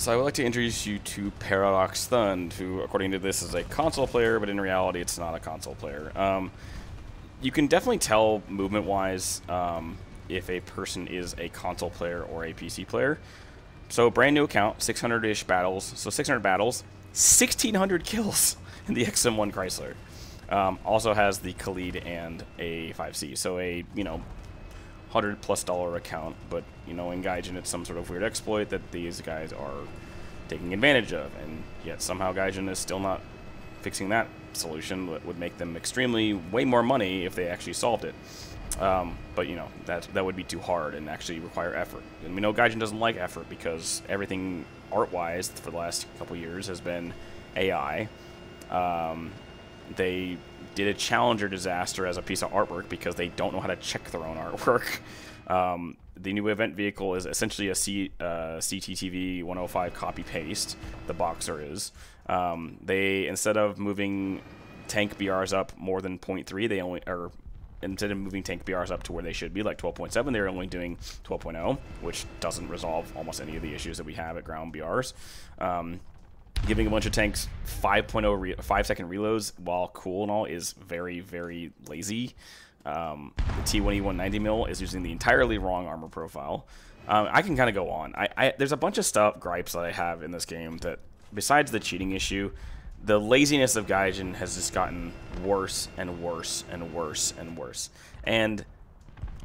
So I would like to introduce you to paradoxthund, who, according to this, is a console player, but in reality, it's not a console player. You can definitely tell movement-wise if a person is a console player or a PC player. So brand new account, 600-ish battles. So 600 battles, 1,600 kills in the XM1 Chrysler. Also has the Khalid and a 5C. So a, $100+ account, but in Gaijin it's some sort of weird exploit that these guys are taking advantage of, and yet somehow Gaijin is still not fixing that solution that would make them extremely way more money if they actually solved it. But that would be too hard and actually require effort. And we know Gaijin doesn't like effort because everything art-wise for the last couple years has been AI. They did a Challenger disaster as a piece of artwork because they don't know how to check their own artwork. The new event vehicle is essentially a CTTV 105 copy-paste. The Boxer is. They, instead of moving tank BRs up more than 0.3, they only, or instead of moving tank BRs up to where they should be, like 12.7, they're only doing 12.0, which doesn't resolve almost any of the issues that we have at ground BRs. Giving a bunch of tanks 5.0 5-second reloads while cool and all is very, very lazy. The T1E 190mm is using the entirely wrong armor profile. I can kind of go on. There's a bunch of gripes that I have in this game that, besides the cheating issue, the laziness of Gaijin has just gotten worse and worse and worse and worse. And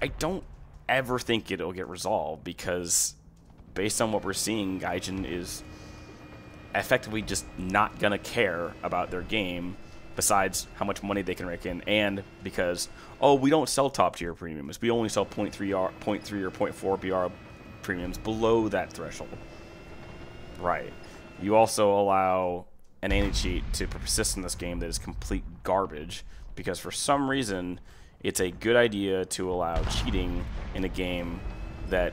I don't ever think it'll get resolved because, based on what we're seeing, Gaijin is effectively just not gonna care about their game, besides how much money they can rake in, and because, oh, we don't sell top tier premiums, we only sell 0.3 or 0.4 BR premiums below that threshold. Right. You also allow an anti-cheat to persist in this game that is complete garbage, because for some reason it's a good idea to allow cheating in a game that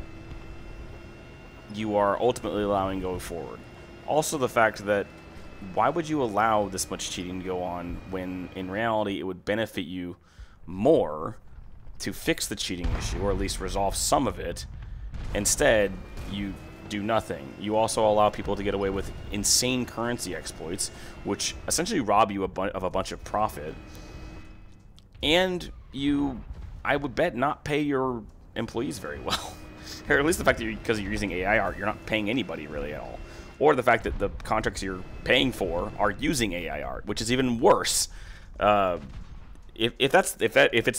you are ultimately allowing going forward. Also, the fact that why would you allow this much cheating to go on when in reality it would benefit you more to fix the cheating issue, or at least resolve some of it. Instead, you do nothing. You also allow people to get away with insane currency exploits, which essentially rob you of a bunch of profit. And you, I would bet, not pay your employees very well. Or at least the fact that because you're using AI art, you're not paying anybody really at all. Or the fact that the contracts you're paying for are using AI art, which is even worse. If it's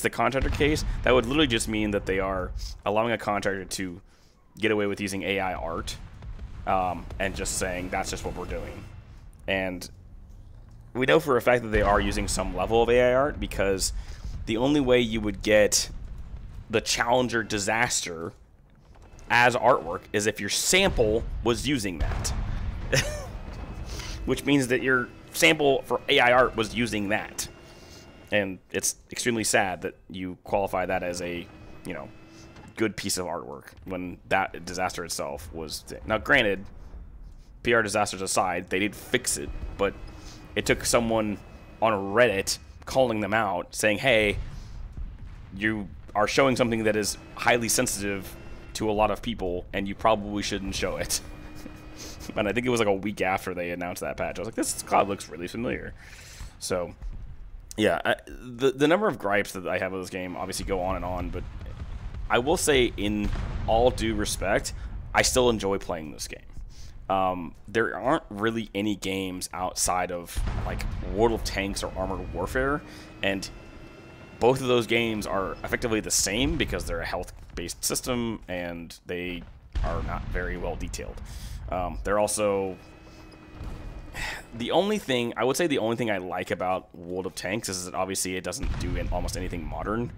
the contractor case, that would literally just mean that they are allowing a contractor to get away with using AI art, and just saying that's just what we're doing. And we know for a fact that they are using some level of AI art, because the only way you would get the Challenger disaster as artwork is if your sample was using that. Which means that your sample for AI art was using that. And it's extremely sad that you qualify that as a, good piece of artwork when that disaster itself was... Now, granted, PR disasters aside, they did fix it, but it took someone on Reddit calling them out, saying, hey, you are showing something that is highly sensitive to a lot of people, and you probably shouldn't show it. And I think it was like a week after they announced that patch. I was like, this cloud looks really familiar. So, yeah, the number of gripes that I have with this game obviously go on and on, but I will say, in all due respect, I still enjoy playing this game. There aren't really any games outside of, like, World of Tanks or Armored Warfare, and both of those games are effectively the same because they're a health-based system, and they are not very well detailed. They're also... The only thing I like about World of Tanks is that obviously it doesn't do almost anything modern.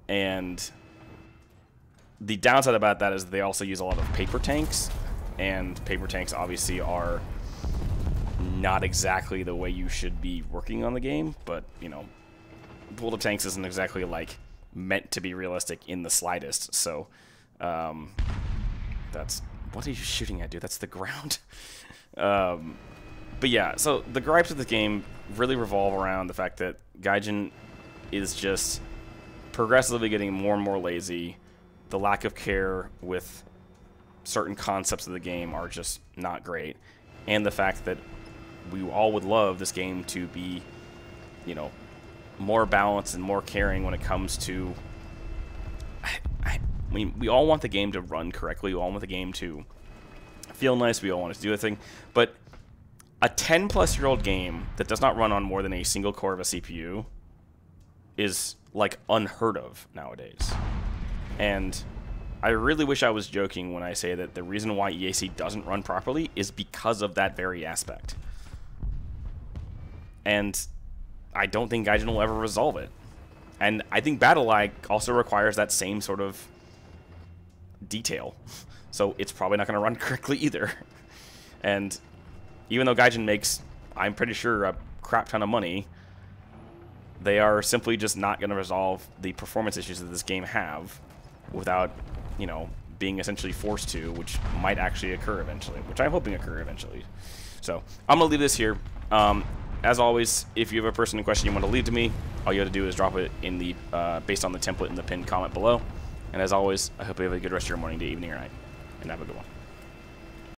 And the downside about that is they also use a lot of paper tanks, and paper tanks obviously are not exactly the way you should be working on the game, but, World of Tanks isn't exactly, like, meant to be realistic in the slightest, so, that's... What are you shooting at, dude? That's the ground. But yeah, so the gripes of the game really revolve around the fact that Gaijin is just progressively getting more and more lazy, the lack of care with certain concepts of the game are just not great, and the fact that we all would love this game to be, you know, more balanced and more caring when it comes to. I mean, we all want the game to run correctly. We all want the game to feel nice. We all want it to do a thing, but a 10-plus-year-old game that does not run on more than a single core of a CPU is like unheard of nowadays. And I really wish I was joking when I say that the reason why EAC doesn't run properly is because of that very aspect. And I don't think Gaijin will ever resolve it. And I think BattleEye also requires that same sort of detail. So it's probably not going to run correctly either. And even though Gaijin makes, I'm pretty sure, a crap ton of money, they are simply just not going to resolve the performance issues that this game have without, you know, being essentially forced to, which might actually occur eventually, which I'm hoping occur eventually. So I'm going to leave this here. As always, if you have a personal question you want to leave to me, all you have to do is drop it in the based on the template in the pinned comment below. And as always, I hope you have a good rest of your morning, day, evening, or night, and have a good one.